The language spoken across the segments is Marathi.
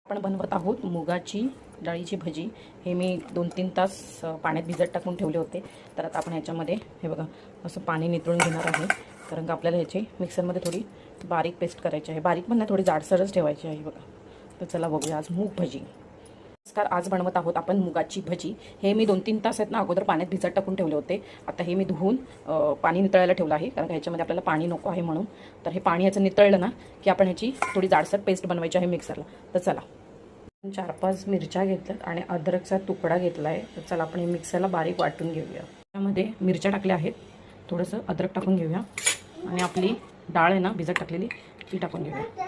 आपण बनवत आहोत मुगाची डाळीची भजी। हे मी 2-3 तास पाण्यात भिजत टाकून ठेवले होते। तर आता आपण ह्याच्यामध्ये हे बघा असं पाणी नितळून घेणार आहे, कारण का आपल्याला ह्याची मिक्सरमध्ये थोडी बारीक पेस्ट करायची आहे। बारीक पण नाही, थोडी जाडसरच ठेवायची आहे बघा। तर चला बघूया आज मूग भजी। नमस्कार, आज बनवत आहोत आपण मुगाची भजी। हे मी 2-3 तास आहेत ना अगोदर पाण्यात भिजत टाकून ठेवले होते। आता हे मी धुवून पाणी नितळायला ठेवलं आहे, कारण ह्याच्यामध्ये आपल्याला पाणी नको आहे म्हणून। तर हे पाणी याचं नितळलं ना की आपण ह्याची थोडी जाडसर पेस्ट बनवायची आहे मिक्सरला। तर चला, 4-5 मिरच्या घेतल्यात आणि अद्रकचा तुकडा घेतला आहे। तर चला आपण हे मिक्सरला बारीक वाटून घेऊया। त्यामध्ये मिरच्या टाकल्या आहेत, थोडंसं अद्रक टाकून घेऊया आणि आपली डाळ आहे ना भिजत टाकलेली ती टाकून घेऊया।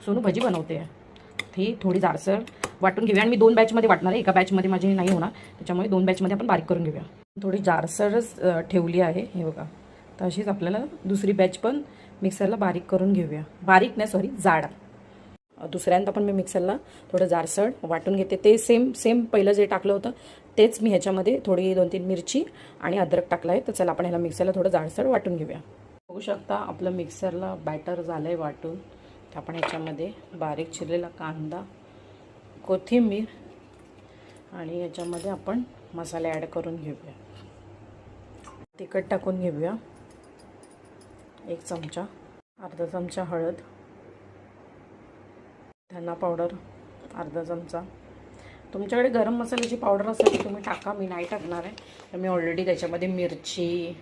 सोनू भजी बनवते आहे, ती थोडी जाडसर वाटून घेऊया। आणि मी 2 बॅचमध्ये वाटणार आहे, एका बॅचमध्ये माझी नाही होणार, त्याच्यामुळे 2 बॅचमध्ये आपण बारीक करून घेऊया। थोडी जाडसरच ठेवली आहे हे बघा। तर अशीच आपल्याला दुसरी बॅच पण मिक्सरला बारीक करून घेऊया। बारीक नाही, सॉरी, जाड। दुसऱ्यांदा पण मी मिक्सरला थोडं जाडसर वाटून घेते। ते सेम पहिलं जे टाकलं होतं तेच मी ह्याच्यामध्ये थोडी 2-3 मिरची आणि अद्रक टाकलं आहे। तर चला आपण ह्याला मिक्सरला थोडं जाडसर वाटून घेऊया। बघू शकता आपलं मिक्सरला बॅटर झालं आहे वाटून। तर आपण ह्याच्यामध्ये बारीक चिरलेला कांदा, कोथिंबीर आणि याच्यामध्ये आपण मसाले ॲड करून घेऊया। तिखट टाकून घेऊया 1 चमचा, अर्धा चमचा हळद, धना पावडर अर्धा चमचा। तुमच्याकडे गरम मसाल्याची पावडर असेल तर तुम्ही टाका, मी नाही टाकणार आहे। तर मी ऑलरेडी त्याच्यामध्ये मिरची,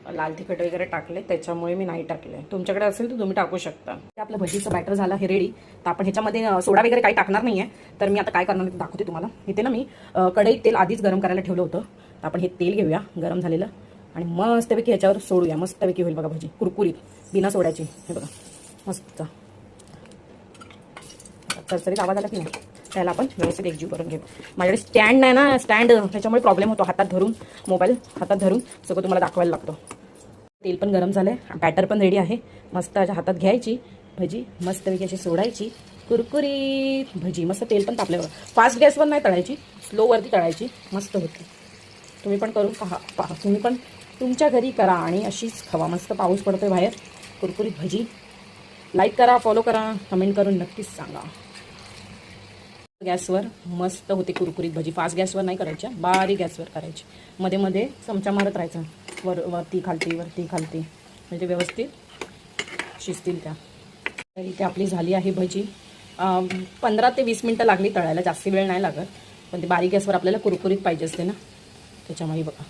लाल तिखट वगैरे टाकले, त्याच्यामुळे मी नाही टाकले। तुमच्याकडे असेल तर तुम्ही टाकू शकता। ते आपलं भजीचं बॅटर झालं हे रेडी। तर आपण ह्याच्यामध्ये सोडा वगैरे काही टाकणार नाही आहे। तर मी आता काय करणार दाखवते तुम्हाला। इथे ना मी कढईत तेल आधीच गरम करायला ठेवलं होतं। तर आपण हे तेल घेऊया गरम झालेलं आणि मस्तपैकी ह्याच्यावर सोडूया। मस्तपैकी होईल बघा भजी, कुरकुरीत, बिना सोड्याची। हे बघा मस्त चरचरीत आवाज आला की नाही, त्याला आपण व्यवस्थित एकजीव करून घेऊ। माझ्याकडे स्टँड नाही ना, स्टँड त्याच्यामुळे प्रॉब्लेम होतो। हातात धरून, मोबाईल हातात धरून सगळं तुम्हाला दाखवायला लागतो। तेल पण गरम झालं आहे, बॅटर पण रेडी आहे। मस्त हातात घ्यायची भजी, मस्तपैकी अशी सोडायची, कुरकुरीत भजी। मस्त तेल पण तापल्यावर, फास्ट गॅसवर नाही तळायची, स्लोवरती तळायची, मस्त होती। तुम्ही पण करून पहा, तुम्ही पण तुमच्या घरी करा आणि अशीच खावा। मस्त पाऊस पडतोय बाहेर, कुरकुरीत भजी। लाईक करा, फॉलो करा, कमेंट करून नक्कीच सांगा। गॅसवर मस्त होते कुरकुरीत भजी। फास्ट गॅसवर नाही करायच्या, बारीक गॅसवर करायची। मध्ये मध्ये चमचा मारत राहायचा, वरती खालती, म्हणजे व्यवस्थित शिजतील त्या। तर इथे आपली झाली आहे भजी। 15 ते 20 मिनटं लागली तळायला, जास्त वेळ नाही लागत। पण ते बारीक गॅसवर आपल्याला कुरकुरीत पाहिजे असते ना, त्याच्यामुळे बघा।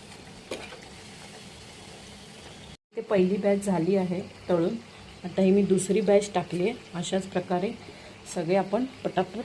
ते पहिली बॅच झाली आहे तळून, आता ही मी दुसरी बॅच टाकली आहे। अशाच प्रकारे सगळे आपण पटापट